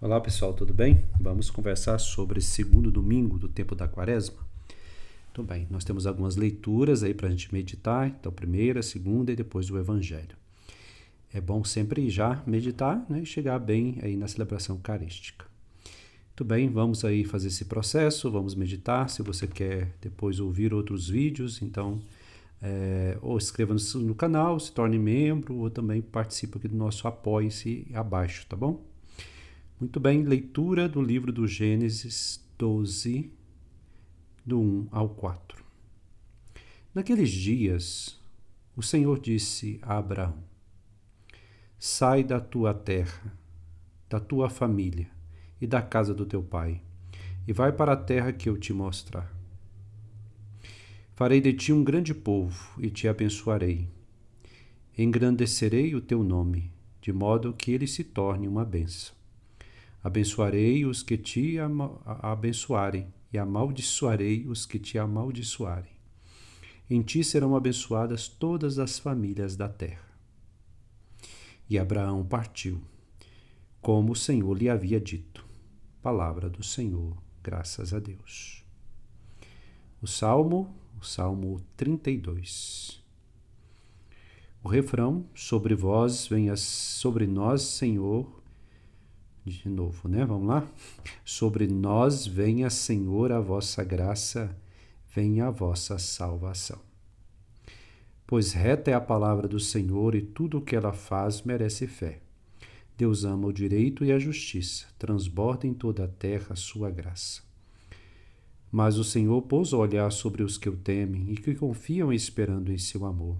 Olá pessoal, tudo bem? Vamos conversar sobre esse segundo domingo do tempo da Quaresma. Muito bem, nós temos algumas leituras aí para a gente meditar, então primeira, segunda e depois o Evangelho. É bom sempre já meditar, né, e chegar bem aí na celebração eucarística. Muito bem, vamos aí fazer esse processo, vamos meditar. Se você quer depois ouvir outros vídeos, então ou inscreva-se no canal, se torne membro, ou também participe aqui do nosso Apoie-se abaixo, tá bom? Muito bem, leitura do livro do Gênesis 12, do 1 ao 4. Naqueles dias, o Senhor disse a Abraão: Sai da tua terra, da tua família e da casa do teu pai, e vai para a terra que eu te mostrar. Farei de ti um grande povo e te abençoarei. Engrandecerei o teu nome, de modo que ele se torne uma bênção. Abençoarei os que te abençoarem, e amaldiçoarei os que te amaldiçoarem. Em ti serão abençoadas todas as famílias da terra. E Abraão partiu, como o Senhor lhe havia dito. Palavra do Senhor, graças a Deus. O Salmo 32. O refrão: sobre vós venha sobre nós, Senhor. De novo, né? Vamos lá? Sobre nós venha, Senhor, a vossa graça, venha a vossa salvação. Pois reta é a palavra do Senhor e tudo o que ela faz merece fé. Deus ama o direito e a justiça, transborda em toda a terra a sua graça. Mas o Senhor pôs o olhar sobre os que o temem e que confiam esperando em seu amor,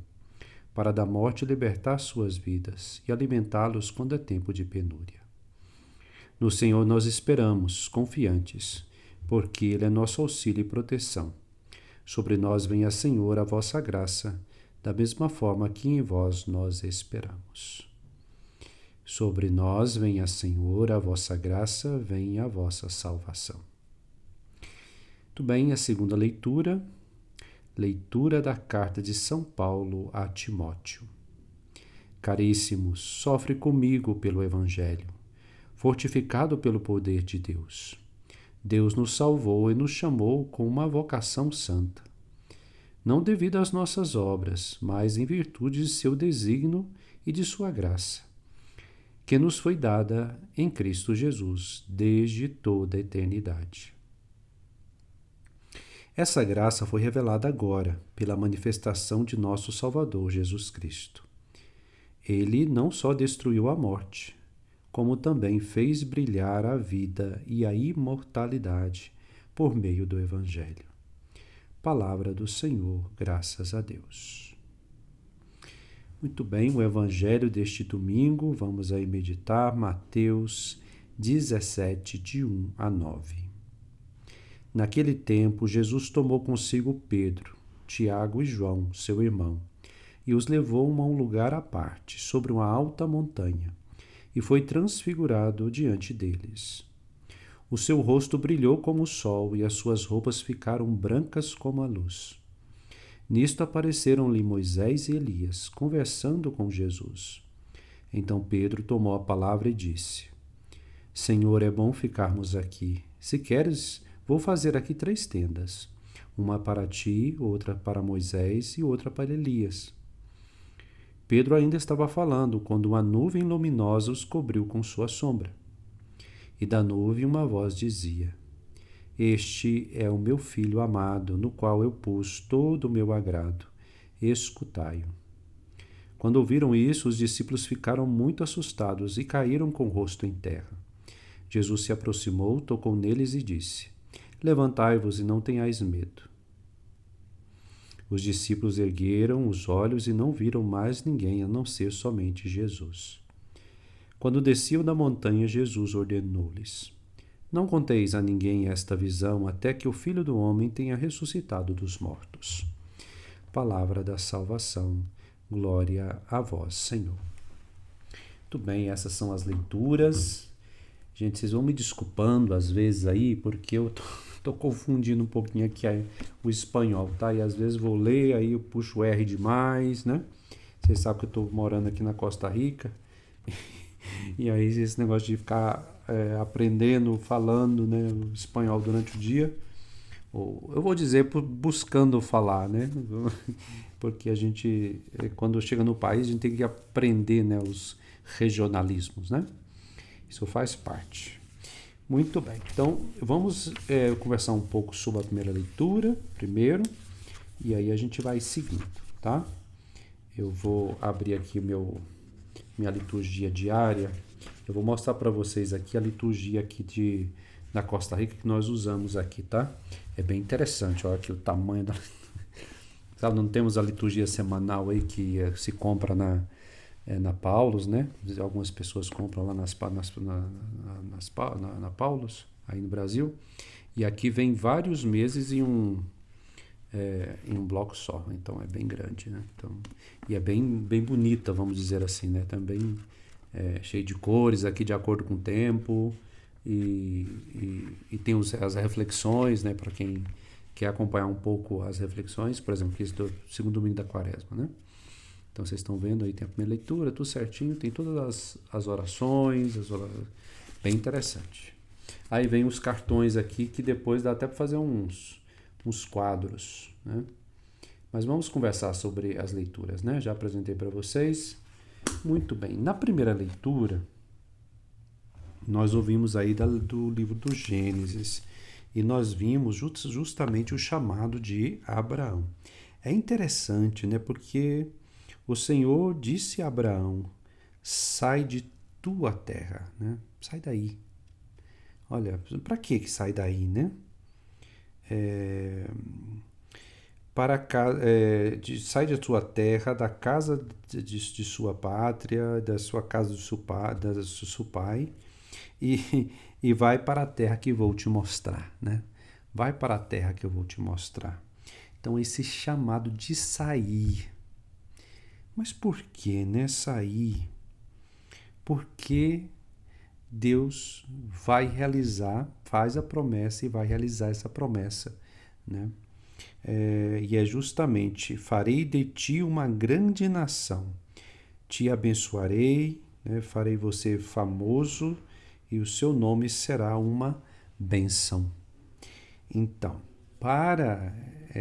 para da morte libertar suas vidas e alimentá-los quando é tempo de penúria. No Senhor nós esperamos, confiantes, porque Ele é nosso auxílio e proteção. Sobre nós venha, Senhor, a vossa graça, da mesma forma que em vós nós esperamos. Sobre nós venha, Senhor, a vossa graça, venha a vossa salvação. Muito bem, a segunda leitura, leitura da carta de São Paulo a Timóteo. Caríssimos, sofre comigo pelo Evangelho, fortificado pelo poder de Deus. Deus nos salvou e nos chamou com uma vocação santa, não devido às nossas obras, mas em virtude de seu desígnio e de sua graça, que nos foi dada em Cristo Jesus desde toda a eternidade. Essa graça foi revelada agora pela manifestação de nosso Salvador Jesus Cristo. Ele não só destruiu a morte, como também fez brilhar a vida e a imortalidade por meio do Evangelho. Palavra do Senhor, graças a Deus. Muito bem, o Evangelho deste domingo, vamos aí meditar Mateus 17, de 1 a 9. Naquele tempo, Jesus tomou consigo Pedro, Tiago e João, seu irmão, e os levou a um lugar à parte, sobre uma alta montanha, e foi transfigurado diante deles. O seu rosto brilhou como o sol e as suas roupas ficaram brancas como a luz. Nisto apareceram-lhe Moisés e Elias, conversando com Jesus. Então Pedro tomou a palavra e disse: Senhor, é bom ficarmos aqui. Se queres, vou fazer aqui 3 tendas, uma para ti, outra para Moisés e outra para Elias. Pedro ainda estava falando quando uma nuvem luminosa os cobriu com sua sombra. E da nuvem uma voz dizia: Este é o meu filho amado, no qual eu pus todo o meu agrado. Escutai-o. Quando ouviram isso, os discípulos ficaram muito assustados e caíram com o rosto em terra. Jesus se aproximou, tocou neles e disse: Levantai-vos e não tenhais medo. Os discípulos ergueram os olhos e não viram mais ninguém a não ser somente Jesus. Quando desciam da montanha, Jesus ordenou-lhes: Não conteis a ninguém esta visão até que o Filho do Homem tenha ressuscitado dos mortos. Palavra da salvação. Glória a vós, Senhor. Muito bem, essas são as leituras. Gente, vocês vão me desculpando às vezes aí, porque eu tô confundindo um pouquinho aqui o espanhol, tá? E às vezes vou ler, aí eu puxo o R demais, né? Vocês sabem que eu tô morando aqui na Costa Rica. E aí esse negócio de ficar aprendendo, falando, né, o espanhol durante o dia, ou eu vou dizer buscando falar, né? Porque a gente, quando chega no país, a gente tem que aprender, né, os regionalismos, né? Isso faz parte. Muito bem. Então, vamos conversar um pouco sobre a primeira leitura, primeiro, e aí a gente vai seguindo, tá? Eu vou abrir aqui minha liturgia diária. Eu vou mostrar para vocês aqui a liturgia aqui da Costa Rica que nós usamos aqui, tá? É bem interessante, olha aqui o tamanho da... Sabe, não temos a liturgia semanal aí que se compra na Paulus, né? Algumas pessoas compram lá na Paulus, aí no Brasil. E aqui vem vários meses em um bloco só, então é bem grande, né? Então, e é bem bonita, vamos dizer assim, né? Também cheio de cores aqui de acordo com o tempo e tem as reflexões, né? Para quem quer acompanhar um pouco as reflexões, por exemplo, esse do segundo domingo da Quaresma, né? Então vocês estão vendo aí, tem a primeira leitura, tudo certinho, tem todas as orações, bem interessante. Aí vem os cartões aqui, que depois dá até para fazer uns quadros, né? Mas vamos conversar sobre as leituras, né? Já apresentei para vocês. Muito bem. Na primeira leitura, nós ouvimos aí do livro do Gênesis e nós vimos justamente o chamado de Abraão. É interessante, né? Porque o Senhor disse a Abraão: sai de tua terra, né? Sai daí. Olha, para que sai daí, né? Sai da tua terra, da casa de sua pátria, da sua casa do seu pai, e vai para a terra que vou te mostrar, né? Vai para a terra que eu vou te mostrar. Então, esse chamado de sair. Mas por que, né? Sair? Porque Deus faz a promessa e vai realizar essa promessa, né? E é justamente: farei de ti uma grande nação, te abençoarei, né? Farei você famoso e o seu nome será uma bênção. Então, para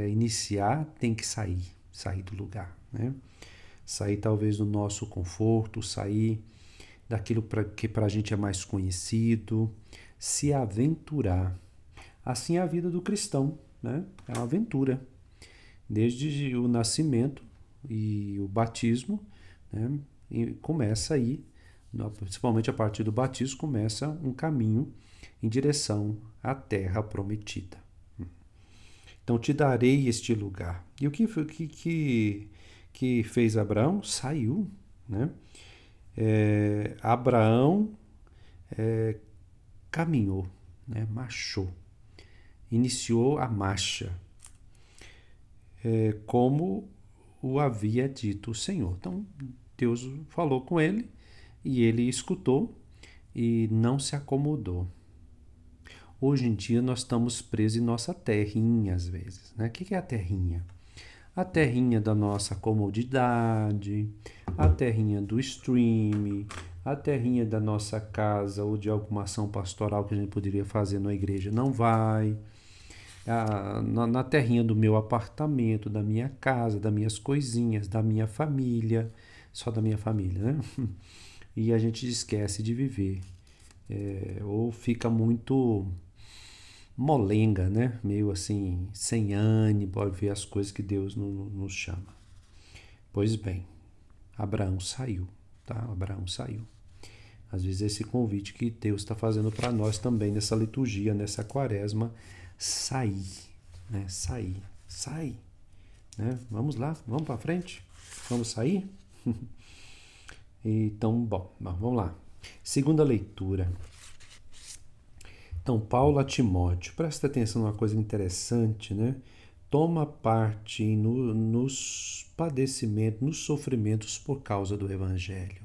iniciar, tem que sair do lugar, né? Sair talvez do nosso conforto, sair daquilo que para a gente é mais conhecido, se aventurar. Assim é a vida do cristão, né? É uma aventura. Desde o nascimento e o batismo, né? E começa aí, principalmente a partir do batismo, começa um caminho em direção à terra prometida. Então, te darei este lugar. E o que fez Abraão? Saiu, né? Abraão caminhou, né? Marchou, iniciou a marcha, como o havia dito o Senhor. Então, Deus falou com ele e ele escutou e não se acomodou. Hoje em dia nós estamos presos em nossa terrinha às vezes, né? O que é a terrinha? A terrinha da nossa comodidade, a terrinha do stream, a terrinha da nossa casa ou de alguma ação pastoral que a gente poderia fazer na igreja não vai, na terrinha do meu apartamento, da minha casa, das minhas coisinhas, da minha família, só da minha família, né? E a gente esquece de viver, ou fica muito molenga, né? Meio assim, sem ânimo, pode ver as coisas que Deus nos chama. Pois bem, Abraão saiu, tá? Abraão saiu. Às vezes esse convite que Deus está fazendo para nós também nessa liturgia, nessa quaresma, sair, né? Sai, né? Vamos lá, vamos para frente, vamos sair? Então, bom, vamos lá. Segunda leitura. Então, Paulo a Timóteo, presta atenção numa coisa interessante, né? Toma parte nos padecimentos, nos sofrimentos por causa do Evangelho.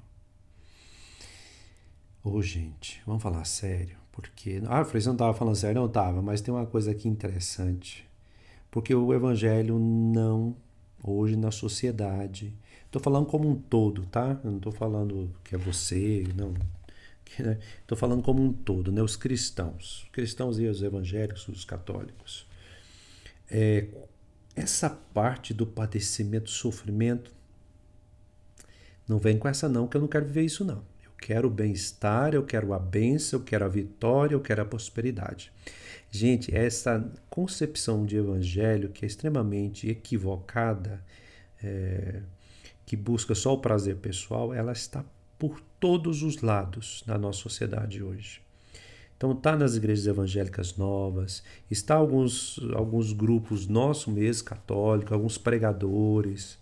Gente, vamos falar sério, porque... você não estava falando sério? Não estava, mas tem uma coisa aqui interessante. Porque o Evangelho não, hoje na sociedade... Estou falando como um todo, tá? Eu não estou falando que é você, não. Estou falando como um todo, né? Os cristãos e os evangélicos, os católicos. Essa parte do padecimento, sofrimento, não vem com essa não, que eu não quero viver isso não. Eu quero o bem-estar, eu quero a bênção, eu quero a vitória, eu quero a prosperidade. Gente, essa concepção de evangelho que é extremamente equivocada, que busca só o prazer pessoal, ela está por todos os lados da nossa sociedade hoje. Então está nas igrejas evangélicas novas, está alguns grupos nossos mesmo, católicos, alguns pregadores.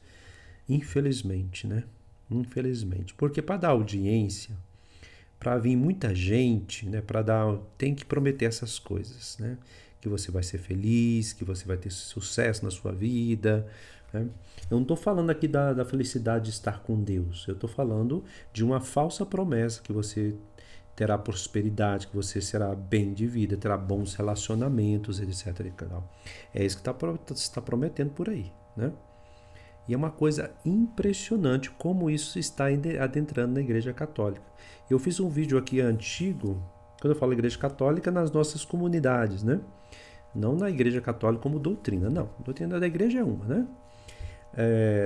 Infelizmente, né? Infelizmente. Porque para dar audiência, para vir muita gente, né? Tem que prometer essas coisas, né? Que você vai ser feliz, que você vai ter sucesso na sua vida, né? Eu não estou falando aqui da felicidade de estar com Deus. Eu estou falando de uma falsa promessa que você terá prosperidade, que você será bem de vida, terá bons relacionamentos, etc. É isso que está prometendo por aí, né? E é uma coisa impressionante como isso está adentrando na Igreja Católica. Eu fiz um vídeo aqui antigo, quando eu falo Igreja Católica, nas nossas comunidades, né? Não na Igreja Católica como doutrina, não. A doutrina da Igreja é uma, né?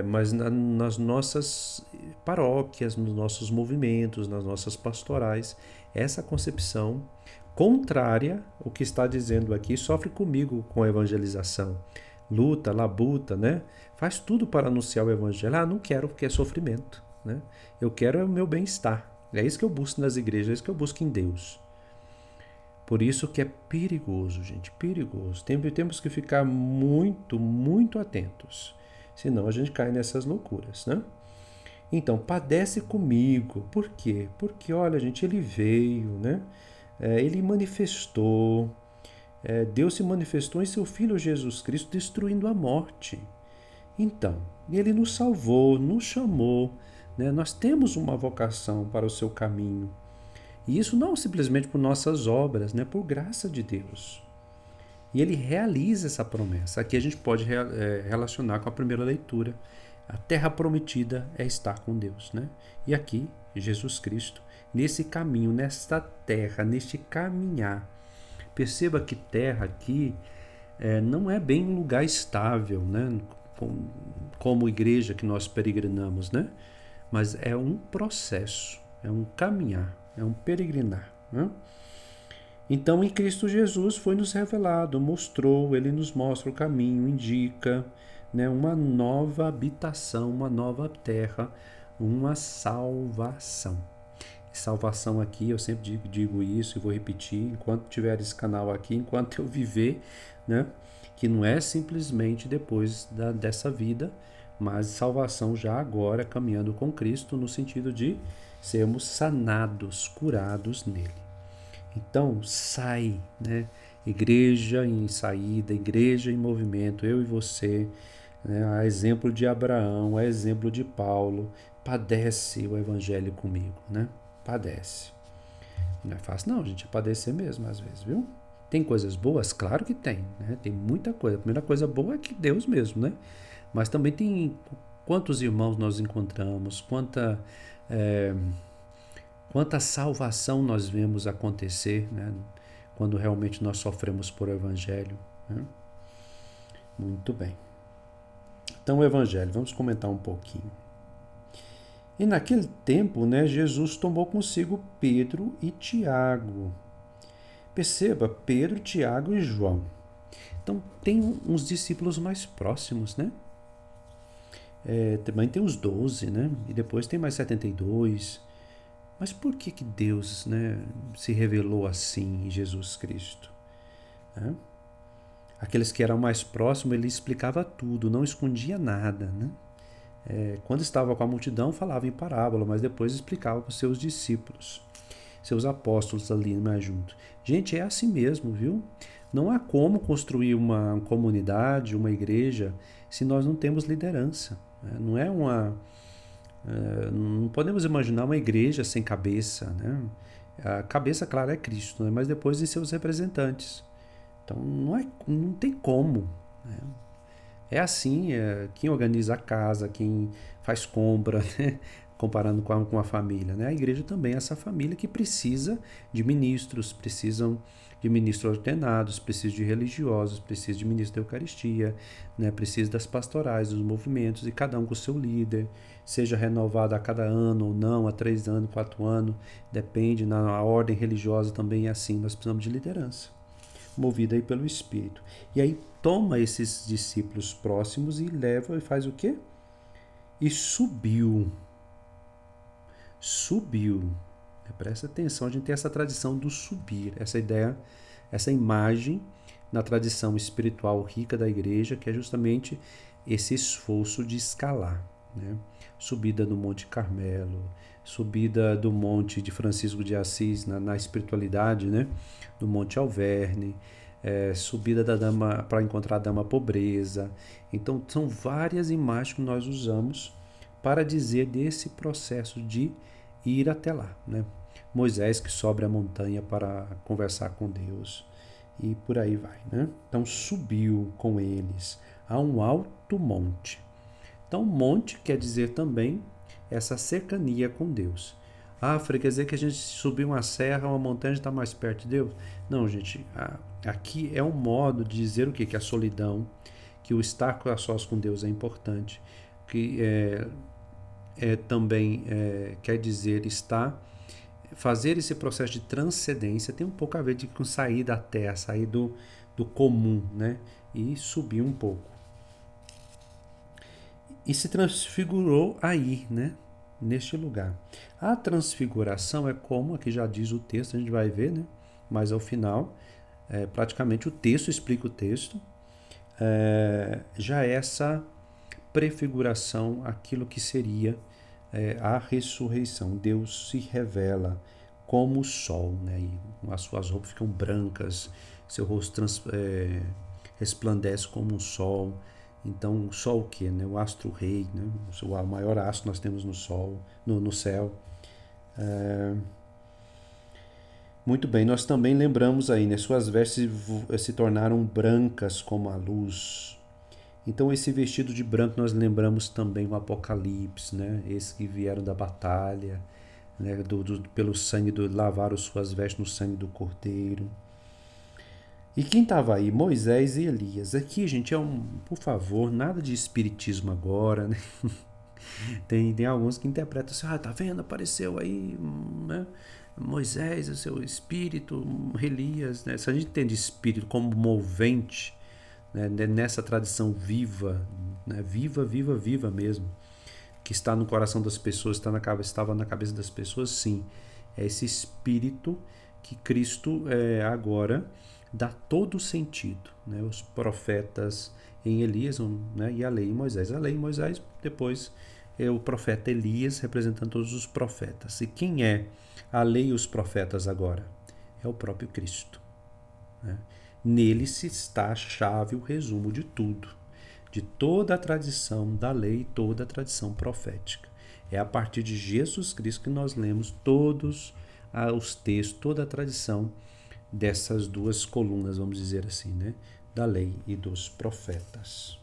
Mas nas nossas paróquias, nos nossos movimentos, nas nossas pastorais, essa concepção contrária ao que está dizendo aqui sofre comigo com a evangelização. Luta, labuta, né? Faz tudo para anunciar o evangelho. Ah, não quero porque é sofrimento, né? Eu quero o meu bem-estar. É isso que eu busco nas igrejas, é isso que eu busco em Deus. Por isso que é perigoso, gente, perigoso. Temos que ficar muito, muito atentos. Senão a gente cai nessas loucuras, né? Então, padece comigo. Por quê? Porque, olha, gente, ele veio, né? Ele manifestou. Deus se manifestou em seu Filho Jesus Cristo, destruindo a morte. Então, ele nos salvou, nos chamou, né? Nós temos uma vocação para o seu caminho. E isso não simplesmente por nossas obras, né? Por graça de Deus. E ele realiza essa promessa. Aqui a gente pode relacionar com a primeira leitura. A terra prometida é estar com Deus, né? E aqui, Jesus Cristo, nesse caminho, nesta terra, neste caminhar. Perceba que terra aqui não é bem um lugar estável, né? Como igreja que nós peregrinamos, né? Mas é um processo, é um caminhar, é um peregrinar, né? Então, em Cristo Jesus foi nos revelado, mostrou, ele nos mostra o caminho, indica, né, uma nova habitação, uma nova terra, uma salvação. Salvação aqui, eu sempre digo isso e vou repetir, enquanto tiver esse canal aqui, enquanto eu viver, né, que não é simplesmente depois dessa vida, mas salvação já agora, caminhando com Cristo, no sentido de sermos sanados, curados nele. Então, sai, né? Igreja em saída, igreja em movimento, eu e você, né? A exemplo de Abraão, a exemplo de Paulo, padece o evangelho comigo, né? Padece. Não é fácil não, gente, é padecer mesmo às vezes, viu? Tem coisas boas? Claro que tem, né? Tem muita coisa. A primeira coisa boa é que Deus mesmo, né? Mas também tem quantos irmãos nós encontramos, quanta salvação nós vemos acontecer, né? Quando realmente nós sofremos por evangelho, né? Muito bem. Então o evangelho, vamos comentar um pouquinho. E naquele tempo, né, Jesus tomou consigo Pedro e Tiago. Perceba, Pedro, Tiago e João. Então tem uns discípulos mais próximos, né? Também tem os 12, né? E depois tem mais 72. Mas por que Deus, né, se revelou assim em Jesus Cristo? Aqueles que eram mais próximos, ele explicava tudo, não escondia nada, né? Quando estava com a multidão, falava em parábola, mas depois explicava para os seus discípulos, seus apóstolos ali mais junto. Gente, é assim mesmo, viu? Não há como construir uma comunidade, uma igreja, se nós não temos liderança. Não é não podemos imaginar uma igreja sem cabeça, né? A cabeça, claro, é Cristo, né? Mas depois de seus representantes. Então não tem como, né? É assim, quem organiza a casa, quem faz compra, né? comparando com a família, né? A igreja também é essa família que precisa de ministros, precisam de ministros ordenados, precisa de religiosos, precisa de ministro da Eucaristia, né? Precisa das pastorais, dos movimentos, e cada um com o seu líder, seja renovado a cada ano ou não, a 3 anos, 4 anos, depende. Na ordem religiosa também é assim, nós precisamos de liderança, movida aí pelo Espírito. E aí toma esses discípulos próximos e leva e faz o quê? E subiu. Subiu. Presta atenção, a gente tem essa tradição do subir, essa ideia, essa imagem na tradição espiritual rica da igreja, que é justamente esse esforço de escalar, né? Subida do Monte Carmelo, subida do Monte de Francisco de Assis na espiritualidade, né? Do Monte Alverne, subida da dama para encontrar a dama pobreza. Então são várias imagens que nós usamos para dizer desse processo de ir até lá, né? Moisés que sobe a montanha para conversar com Deus e por aí vai, né? Então subiu com eles a um alto monte. Então monte quer dizer também essa cercania com Deus. Ah, Frei, quer dizer que a gente subiu uma serra, uma montanha, está mais perto de Deus? Não, gente, aqui é um modo de dizer o quê? Que a solidão, que o estar a sós com Deus é importante, que também quer dizer fazer esse processo de transcendência tem um pouco a ver com sair da terra, sair do comum, né? E subir um pouco. E se transfigurou aí, né? Neste lugar. A transfiguração é como, aqui já diz o texto, a gente vai ver, né? Mas ao final, praticamente o texto explica o texto. Já essa prefiguração, aquilo que seria a ressurreição. Deus se revela como o sol, né? E as suas roupas ficam brancas, seu rosto resplandece como um sol. Então, o sol o quê? Né? O astro-rei, né? O maior astro nós temos no sol, no céu. Muito bem, nós também lembramos aí, né? Suas vestes se tornaram brancas como a luz. Então esse vestido de branco nós lembramos também o Apocalipse, né? Esses que vieram da batalha, né? Pelo sangue, lavaram suas vestes no sangue do Cordeiro. E quem estava aí? Moisés e Elias. Aqui, gente, por favor, nada de espiritismo agora, né? Tem alguns que interpretam assim, tá vendo? Apareceu aí, né? Moisés, o seu espírito, Elias, né? Se a gente entende espírito como movente, né? Nessa tradição viva, né? Viva mesmo, que está no coração das pessoas, estava na cabeça das pessoas, sim. É esse espírito que Cristo agora dá todo o sentido, né? Os profetas em Elias, né? E a lei em Moisés. A lei em Moisés, depois é o profeta Elias representando todos os profetas. E quem é a lei e os profetas agora? É o próprio Cristo, né? Nele se está a chave, o resumo de tudo, de toda a tradição da lei, toda a tradição profética. É a partir de Jesus Cristo que nós lemos todos os textos, toda a tradição dessas duas colunas, vamos dizer assim, né? Da lei e dos profetas.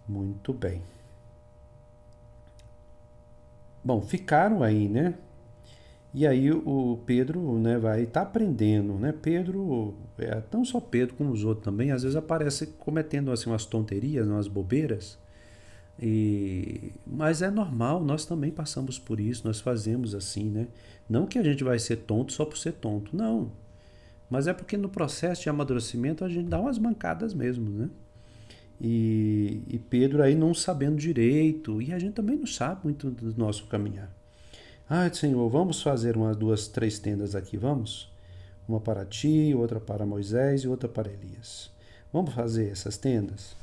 Muito bem. Bom, ficaram aí, né? E aí o Pedro, né, vai estar aprendendo, né? Pedro, não só Pedro como os outros também, às vezes aparece cometendo assim umas tonterias, umas bobeiras. Mas é normal, nós também passamos por isso, nós fazemos assim, né? Não que a gente vai ser tonto só por ser tonto, não. Mas é porque no processo de amadurecimento a gente dá umas mancadas mesmo, né? E Pedro aí não sabendo direito, e a gente também não sabe muito do nosso caminhar. Senhor, vamos fazer 1, 2, 3 tendas aqui, vamos? Uma para ti, outra para Moisés e outra para Elias. Vamos fazer essas tendas?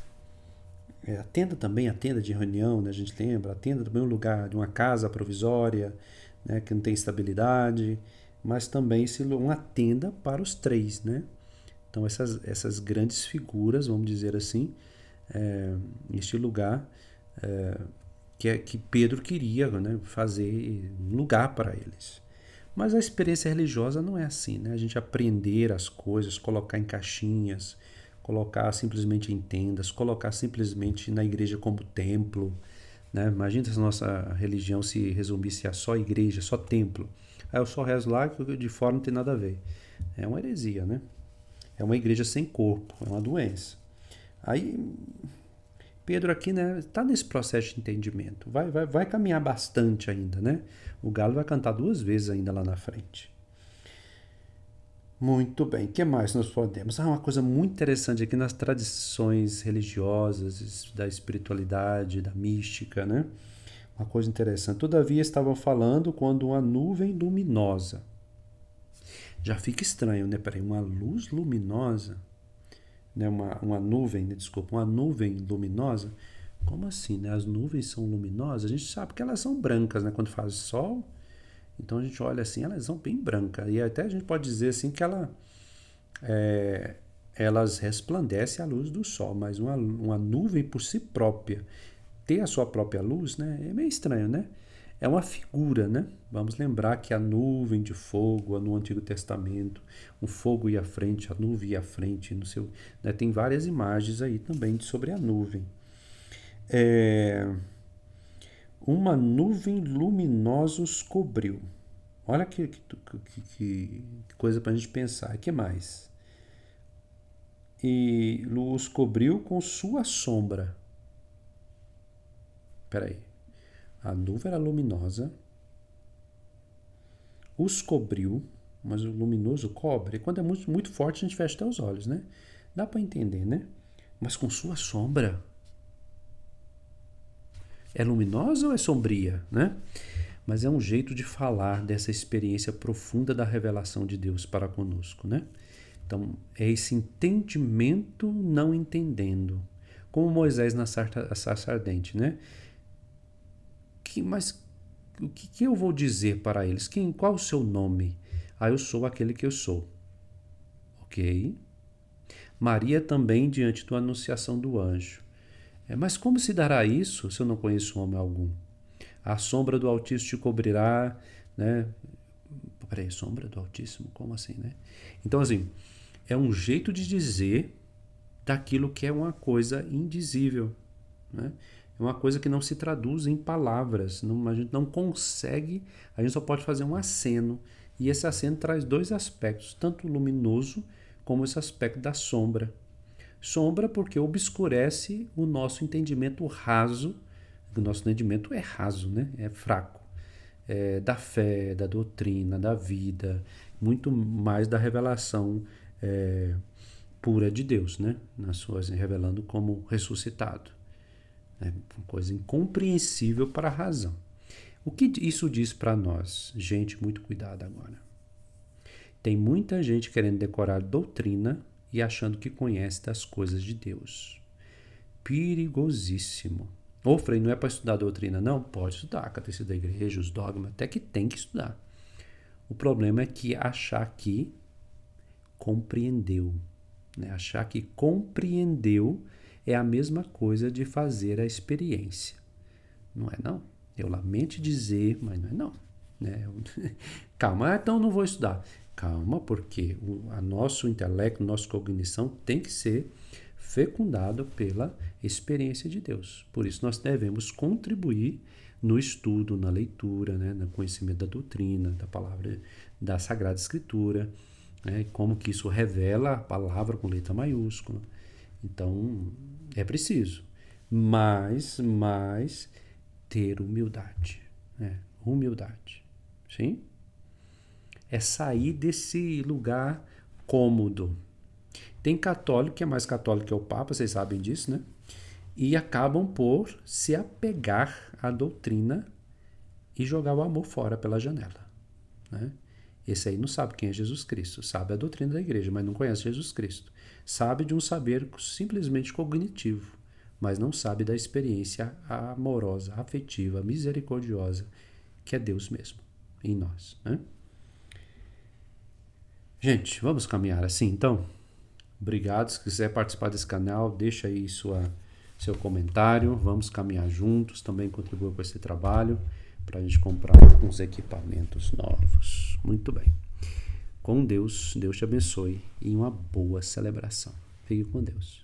A tenda também, a tenda de reunião, né, a gente lembra, a tenda também é um lugar de uma casa provisória, né, que não tem estabilidade, mas também uma tenda para os 3, né? Então essas grandes figuras, vamos dizer assim, este lugar que Pedro queria, né, fazer um lugar para eles. Mas a experiência religiosa não é assim, né? A gente aprender as coisas, colocar em caixinhas, colocar simplesmente em tendas, colocar simplesmente na igreja como templo, né? Imagina se a nossa religião se resumisse a só igreja, só templo. Aí eu só rezo lá, que de fora não tem nada a ver. É uma heresia, né? É uma igreja sem corpo, é uma doença. Aí Pedro aqui, né, está nesse processo de entendimento. Vai caminhar bastante ainda, né? O galo vai cantar 2 vezes ainda lá na frente. Muito bem, o que mais nós podemos? Uma coisa muito interessante aqui nas tradições religiosas, da espiritualidade, da mística, né? Uma coisa interessante. Todavia estavam falando quando uma nuvem luminosa. Já fica estranho, né? Peraí, uma luz luminosa, né? Uma nuvem, né? Desculpa, uma nuvem luminosa. Como assim, né? As nuvens são luminosas? A gente sabe que elas são brancas, né? Quando faz sol, então a gente olha assim, elas são bem brancas. E até a gente pode dizer assim que elas resplandecem à luz do sol, mas uma nuvem por si própria, ter a sua própria luz, né? É meio estranho, né? É uma figura, né? Vamos lembrar que a nuvem de fogo no Antigo Testamento, o fogo ia à frente, a nuvem ia à frente, no seu, né? Tem várias imagens aí também sobre a nuvem. Uma nuvem luminosa os cobriu. Olha que coisa para a gente pensar. O que mais? E os cobriu com sua sombra. Peraí. A nuvem era luminosa, os cobriu, mas o luminoso cobre. Quando é muito, muito forte, a gente fecha até os olhos, né? Dá para entender, né? Mas com sua sombra. É luminosa ou é sombria, né? Mas é um jeito de falar dessa experiência profunda da revelação de Deus para conosco, né? Então, é esse entendimento não entendendo. Como Moisés na sarça ardente, né? Mas o que eu vou dizer para eles? Qual o seu nome? Eu sou aquele que eu sou. Ok? Maria também diante da anunciação do anjo. Mas como se dará isso se eu não conheço homem algum? A sombra do Altíssimo te cobrirá, né? Peraí, sombra do Altíssimo? Como assim, né? Então, assim, é um jeito de dizer daquilo que é uma coisa indizível, né? É uma coisa que não se traduz em palavras, a gente não consegue, a gente só pode fazer um aceno, e esse aceno traz 2 aspectos, tanto o luminoso como esse aspecto da sombra. Sombra porque obscurece o nosso entendimento raso, o nosso entendimento é raso, né? É fraco, da fé, da doutrina, da vida, muito mais da revelação pura de Deus, né? Nas suas revelando como ressuscitado. Uma coisa incompreensível para a razão. O que isso diz para nós? Gente, muito cuidado agora. Tem muita gente querendo decorar doutrina e achando que conhece das coisas de Deus. Perigosíssimo. Ô, Frei, não é para estudar doutrina? Não, pode estudar, a catecismo da igreja, os dogmas, até que tem que estudar. O problema é que achar que compreendeu. Né? Achar que compreendeu é a mesma coisa de fazer a experiência. Não é não. Eu lamento dizer, mas não é não. Né? Calma, então não vou estudar. Calma, porque a nosso intelecto, nossa cognição tem que ser fecundado pela experiência de Deus. Por isso nós devemos contribuir no estudo, na leitura, né? No conhecimento da doutrina, da palavra, da Sagrada Escritura, né? Como que isso revela a palavra com letra maiúscula. Então, é preciso, mas ter humildade, né? Humildade, sim? É sair desse lugar cômodo. Tem católico que é mais católico que o Papa, vocês sabem disso, né? E acabam por se apegar à doutrina e jogar o amor fora pela janela, né? Esse aí não sabe quem é Jesus Cristo, sabe a doutrina da igreja, mas não conhece Jesus Cristo. Sabe de um saber simplesmente cognitivo, mas não sabe da experiência amorosa, afetiva, misericordiosa, que é Deus mesmo, em nós, né? Gente, vamos caminhar assim, então? Obrigado. Se quiser participar desse canal, deixa aí seu comentário. Vamos caminhar juntos. Também contribua com esse trabalho para a gente comprar uns equipamentos novos. Muito bem. Com Deus, Deus te abençoe e uma boa celebração. Fique com Deus.